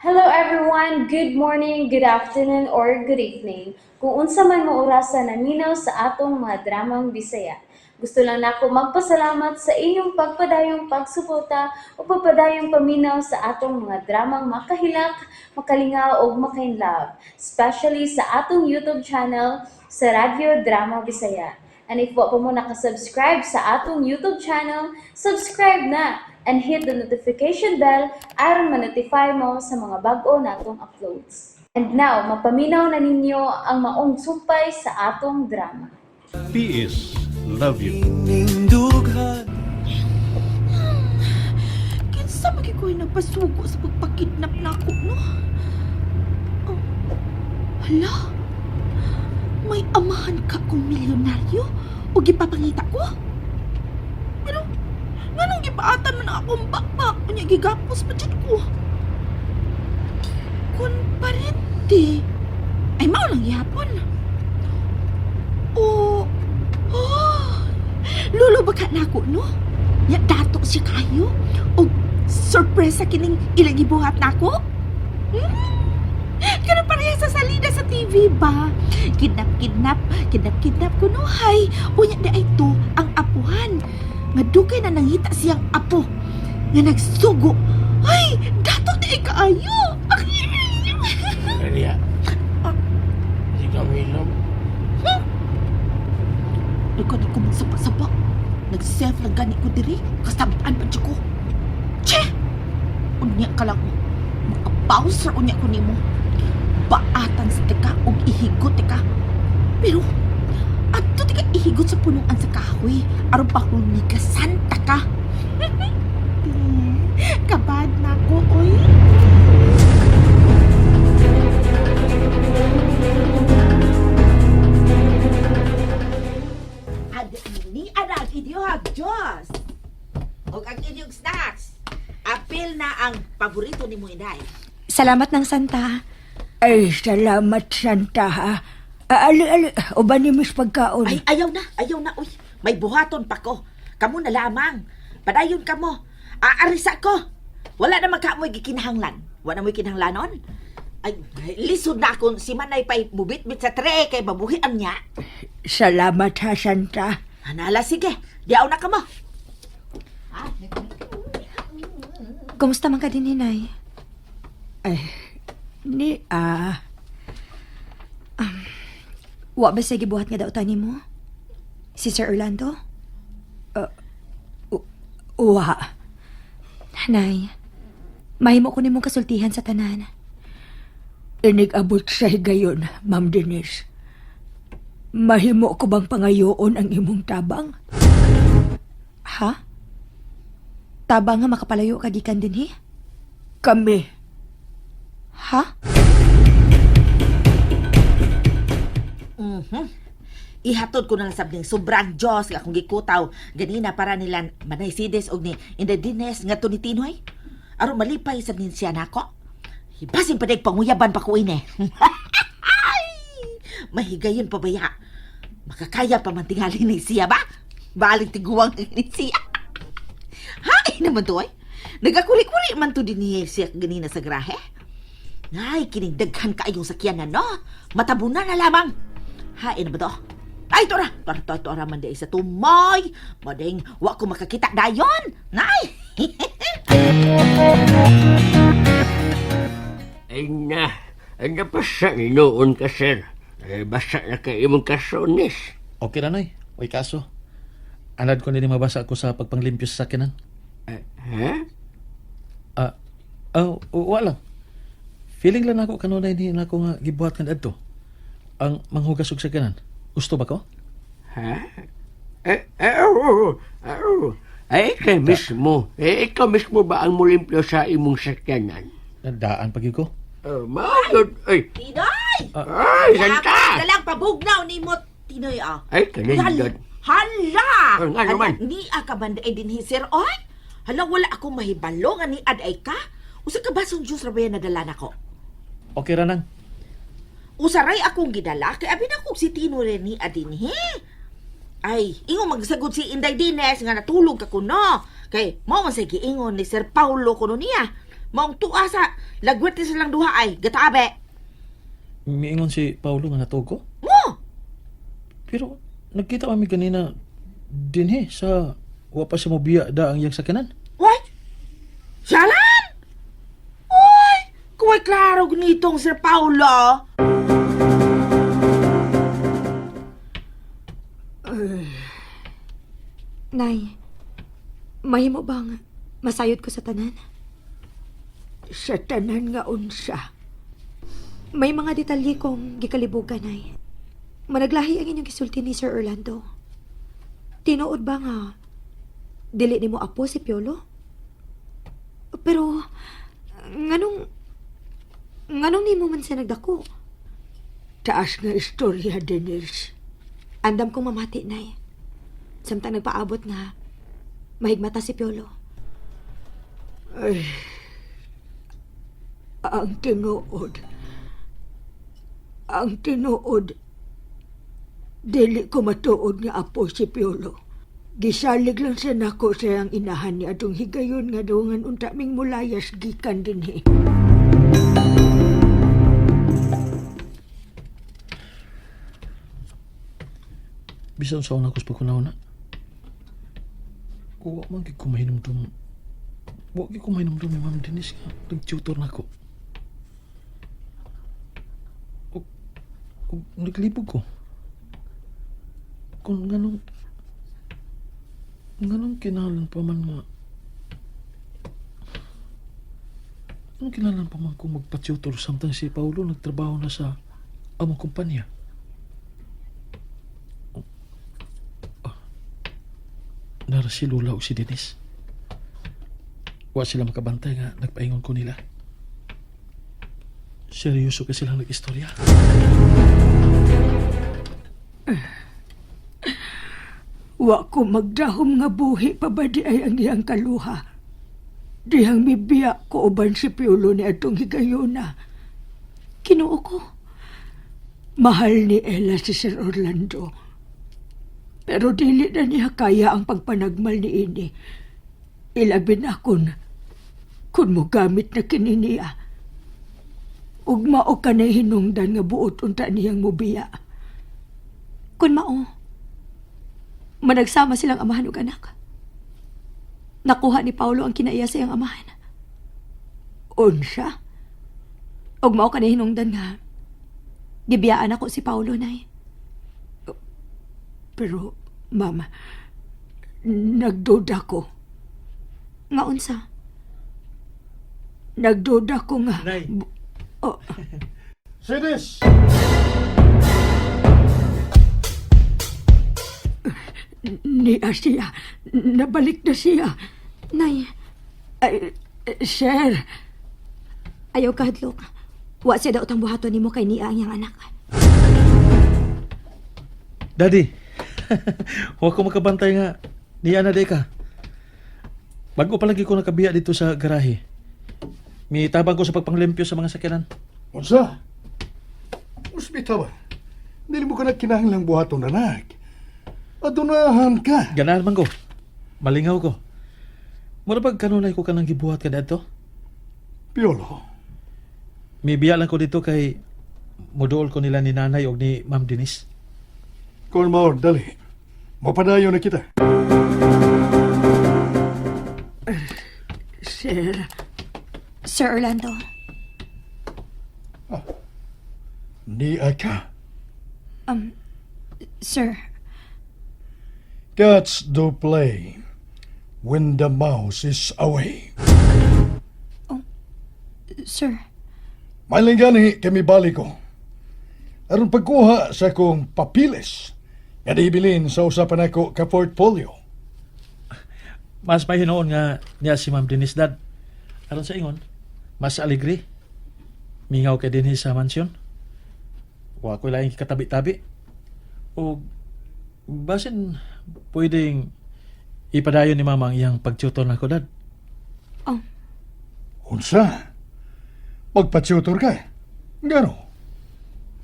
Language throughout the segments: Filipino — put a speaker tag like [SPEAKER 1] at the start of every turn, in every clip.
[SPEAKER 1] Hello everyone, good morning, good afternoon, or good evening. Kung unsa man mo orasan naminaw sa atong mga dramang Bisaya. Gusto lang nako magpasalamat sa inyong pagpadayong pagsuporta o pagpadayong paminaw sa atong mga dramang makahilak, makalingaw o makainlove, especially sa atong YouTube channel sa Radyo Drama Bisaya. And if wa pa mo nakasubscribe sa atong YouTube channel, subscribe na and hit the notification bell aron ma-notify mo sa mga bag-o natong uploads. And now, mapaminaw na ninyo ang maong sumpay sa atong drama.
[SPEAKER 2] PS, love you.
[SPEAKER 3] Kinsa magi ko'y nagpasugo sa pagpakidnap na ako, no? Oh, hala? May amahan ka kong milyonaryo o gipapangita ko? Pero, nganong gipaatan man akong bakbak o niya gigapos pa dyan ko? Kun parente. Ay, mao lang yapon. Oh, lulo ba ka na ako, no? Ya dato siya kayo? O sorpresa kining ilagibuhat na ako? Kaya pareha sa salida sa TV ba? Kidnap ko no, hay. Unya na ito ang apuhan. Nga dugay na nangita siyang apo. Nga nagsugo. Ay, dato na ikaayo.
[SPEAKER 4] Maria, hindi ka uminom.
[SPEAKER 3] Nagkani ko magsapa-sapa. Nag-self lang gani ko diri. Kasabaan pa dyan ko. Che! Unya ka lang. Makabouncer unya ko nimo. Baatan sa tika o ihigot tika. Pero, ato tika ihigot sa punuan sa kahoy. Aron pa hunigasan taka. Kabad na ko, oy.
[SPEAKER 5] Ni anak idiyohag Diyos. O ang inyong snacks. Apil na ang paborito ni mo, inday.
[SPEAKER 3] Salamat ng Santa.
[SPEAKER 6] Ay, salamat, Santa, ha? Ali, uban ni Miss Pagkaon.
[SPEAKER 5] Ay, ayaw na, uy. May buhaton pa ko. Kamu na lamang. Padayon ka mo. Aarisa ko. Wala na magkamoy gikinahanglan. Wala mo'y kinahanglanon. Ay, lisod na akong si Manay pa'y bubit-bit sa tre kay babuhian niya.
[SPEAKER 6] Salamat, ha, Santa.
[SPEAKER 5] Hanala, sige. Diyaw na ka mo.
[SPEAKER 3] Kumusta man ka din, Hinay?
[SPEAKER 6] Ay, ni,
[SPEAKER 3] Wa ba sige buhat nga daw tani mo? Si Sir Orlando?
[SPEAKER 6] Uwa.
[SPEAKER 3] Nay, mahimo ko nimong kasultihan sa tanan.
[SPEAKER 6] Inig-abot sa higayon, Ma'am Denise. Mahimo ko bang pangayoon ang imong tabang?
[SPEAKER 3] Ha? Tabang nga makapalayo kagikan din,
[SPEAKER 6] Kami.
[SPEAKER 3] Ha?
[SPEAKER 5] Ihatod ko na lang sabing sobrang Diyos nga akong gikutaw ganina para nila Manay Sides og ni Indadines nga to ni Tinoy. Aron malipay sa nin siya nako. Hibasin pa deg panguyaban pa ko ini. Mahigayon pa baya. Makakaya pa man tingali ni siya ba? Baling tiguwang ni siya. Hay naman to ay. Nagakuli-kuli man to din ni siya ganina sa grahe. Ay, kining daghan kaayong sakyanan, no? Matabunan na lamang. Hain na ba to? Ay, ito ra man di sa tumoy. Mading, wa ko makakita dayon. Nay!
[SPEAKER 4] Ay na, ang napasa ni noon ka, sir. Ay, basa na kayo mong kasonis.
[SPEAKER 2] Okay na, Noy. Uy, kaso. Anad ko nila mabasa ako sa pagpanglimpyo sa sakinan.
[SPEAKER 4] Ha?
[SPEAKER 2] Wala. Feeling lang ako kanunay ni na ako nga gibuhat kan adto. Ang manghugas og sakinan. Gusto ba ko?
[SPEAKER 4] Ha? Oo. Ay, ikaw mismo. Ikaw mismo ba ang mulimpyo sa imong sakyanan?
[SPEAKER 2] Daan pag ko.
[SPEAKER 4] Mayod. Ay,
[SPEAKER 5] Tinoy!
[SPEAKER 4] ay, santa!
[SPEAKER 5] Dalang pabugnaw ni mo, Tinoy, ah.
[SPEAKER 4] Ay, kanindot.
[SPEAKER 5] Hala!
[SPEAKER 4] Nga naman.
[SPEAKER 5] Ni ka banda ay din hisir, oy? Hala, wala akong mahibalo nga ni Ad ay ka? Usa ka basong Diyos rabayan na dala na ko?
[SPEAKER 2] Okay ra nang.
[SPEAKER 5] Usaray akong gidala, kay abin ako si Tino rin ni Adin, he? Ay, ingo magsagod si Inday Dines nga natulog ka kuno. Kay mo man sa giingon ni Sir Paulo kuno niya. Maong tuwa sa lagwat ni silang duha ay, gatabe.
[SPEAKER 2] Miingon si Paulo nga natuog ko.
[SPEAKER 5] Mo!
[SPEAKER 2] Pero nagkita kami kanina dinhi sa wa pa siya mobiya da ang iyang sakyanan.
[SPEAKER 5] What? Siyalan? Uy! Kuwa'y klaro ganitong Sir Paulo.
[SPEAKER 6] Nay, mahimo bang masayod ko sa tanan?
[SPEAKER 7] Sa tanan nga unsa.
[SPEAKER 6] May mga detalye kong gikalibugan, Nay. Managlahi ang inyong gisulti ni Sir Orlando. Tinuod ba nga dili nimo apo si Piolo? Pero nganong nimo man siya nagdako?
[SPEAKER 7] Taas nga istorya, Denise.
[SPEAKER 6] Andam kong mamati, Nay. Samtang nagpaabot nga mahigmata si Piolo.
[SPEAKER 7] Ay, ang tinuod, dili ko matuod nga apo si Piolo. Gisalig lang sa nako sa ang inahan ni atong higayon nga dungan unta ming mulayas gikan dinhi.
[SPEAKER 2] Bisan sa una ko sa pagkunaw na. Wa man gid ko mahinumdum. Wa gid ko mahinumdum ni Ma'am Denise nga nag-tutor na ako. O naglibog ko. Kung nganong kinahalan pa man nga anong kinahalan pa man kung magpa-tutor samtang si Paulo nagtrabaho na sa among kumpanya. Nara si Lula o si Denise. Wa sila makabantay nga nagpaingon ko nila. Seryoso ka silang nag-istorya.
[SPEAKER 7] Wa ko magdahom nga buhi pa ba di ay ang iyang kaluha. Dihang mibiya ko uban si Piolo ni atong higayona. Kinuo ko. Mahal ni Ella si Sir Orlando. Pero dili na niya kaya ang pagpanagmal ni ini. Ilabin akon kung mo gamit na kininiya. Ug mao ka na hinungdan nga buot unta niyang mubiya.
[SPEAKER 6] Kun mao, managsama silang amahan ug anak. Nakuha ni Paulo ang kinaiya sa iyang amahan.
[SPEAKER 7] Unsa?
[SPEAKER 6] Og mao ka na hinungdan nga gibiyaan ako si Paulo, Nay.
[SPEAKER 7] Pero, Mama, nagduda ko.
[SPEAKER 6] Nga unsa?
[SPEAKER 7] Nagduda ko nga.
[SPEAKER 2] Nay.
[SPEAKER 7] Oh,
[SPEAKER 2] Sinis!
[SPEAKER 7] niya siya. Nabalik na siya.
[SPEAKER 6] Nay,
[SPEAKER 7] Ay, sir,
[SPEAKER 6] ayaw ka hadlok. Wa siya daw tang buhaton nimo kay niya ang iyang anak.
[SPEAKER 2] Daddy, huwag ko makabantay nga. Niya na ka. Bago pa lagi ko nakabiya dito sa garahe. May tabang ko sa pagpanglimpyo sa mga sakyanan.
[SPEAKER 8] Unsa? Ospital ba? Dili mo ka na kinahanglang buhaton anak. Adunahan ka.
[SPEAKER 2] Ganahan man ko. Malingaw ko. Mura pag kanunay ko ka nang gibuhat ka dito?
[SPEAKER 8] Piolo,
[SPEAKER 2] May biya lang ko dito kay muduol ko nila ni nanay o ni Ma'am Denise.
[SPEAKER 8] kung maor, dali. Mapadayo na kita.
[SPEAKER 7] sir,
[SPEAKER 6] Sir Orlando,
[SPEAKER 8] Niya ka.
[SPEAKER 6] sir,
[SPEAKER 8] Cats do play when the mouse is away.
[SPEAKER 6] sir,
[SPEAKER 8] Mailing gani kami balik ko. Aron pagkuha sa kong papilis nga dibilin sa usapan ako ka portfolio.
[SPEAKER 2] Mas may hinoon nga niya si Ma'am Denise dad. Aron sa ingon, mas aligre. Mingaw kay dinhi sa mansyon. Wa ko laing katabi-tabi. O basin pwedeng ipadayon ni Mama ang iyang pagtutor na ko dad.
[SPEAKER 8] Unsa? Magpa-tutor ka? Gano?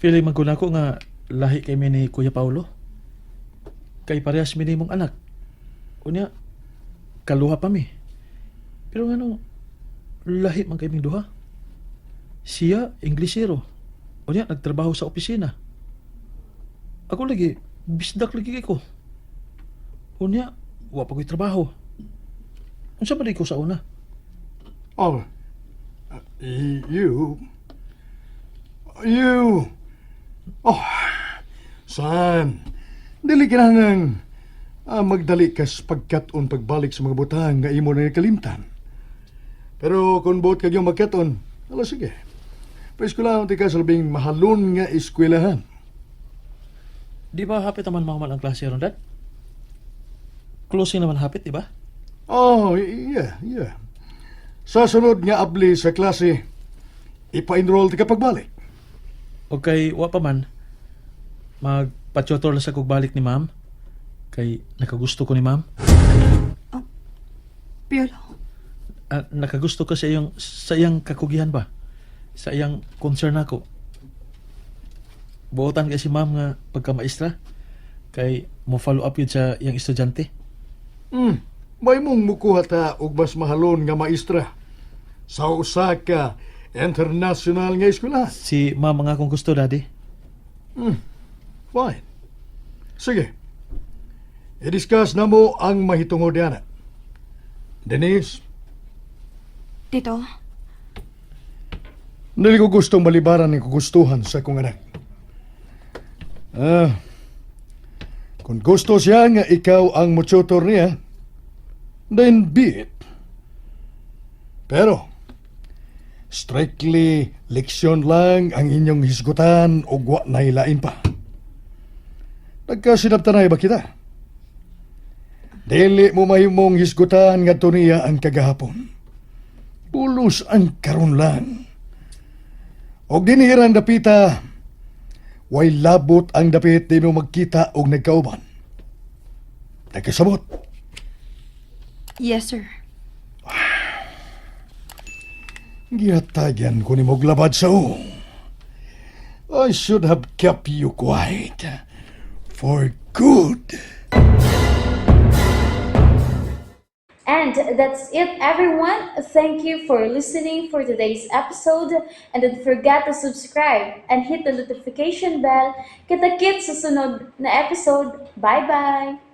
[SPEAKER 2] Feeling man ko na ko nga lahi kay mi ni Kuya Paulo. Kay parehas mi nimong anak. Unya, kaluha pa mi. Pero ano, lahi man kaming duha. Siya, Inglesero. O niya, nagtrabaho sa opisina. Ako lagi, bisdak lagi ko. O niya, wa pa ko'y trabaho. Unsa man ko sa una?
[SPEAKER 8] Oh, you... Oh, Sam, dili ka na nang magdali kas pagkaton pagbalik sa mga butang nga imo na nakalimtan. Pero kung buot ka yung magkaton, ala sige. Paeskulahan ti ka sa labing mahalon nga eskwelahan.
[SPEAKER 2] Di ba hapit naman mga ang klase ron, Dad? Closing naman hapit, di ba?
[SPEAKER 8] Oh, yeah. Sa sunod nga abli sa klase, ipa-enroll ti ka pagbalik.
[SPEAKER 2] Okay, wa pa man. Magpa-tutor lang sa kugbalik ni Ma'am. Kay nakagusto ko ni Ma'am.
[SPEAKER 6] Piolo,
[SPEAKER 2] Nakagusto ko sa iyang kakugihan ba? Sa iyang concern ako. Buotan kasi Ma'am nga pagka-maestra. Kay mo follow up yun sa iyang estudyante.
[SPEAKER 8] May mong mukuha ta og mas mahalon nga maestra sa usa ka international nga eskwelahan.
[SPEAKER 2] Si Ma'am nga akong gusto, Daddy.
[SPEAKER 8] Fine. Sige. I-discuss na mo ang mahitungod yana. Denise,
[SPEAKER 6] Tito,
[SPEAKER 8] dili ko gustong malibaran ng kugustuhan sa akong anak. Kung gusto siya nga ikaw ang motutor niya, then be it. Pero, strictly leksyon lang ang inyong hisgutan o wa na hilain pa. Nagkasinabtanay ba kita? Dili mo mahimong hisgutan nga niya ang kagahapon. Pulos ang karon lang. Og dinihirang dapita, way labot ang dapit di mo magkita og nagkauban. Nagkasabot.
[SPEAKER 6] yes sir.
[SPEAKER 8] Giyatagan ko ni moglabad sa I should have kept you quiet. For good.
[SPEAKER 1] And that's it, everyone. Thank you for listening for today's episode. And don't forget to subscribe and hit the notification bell. Kita-kits sa sunod na episode. Bye-bye!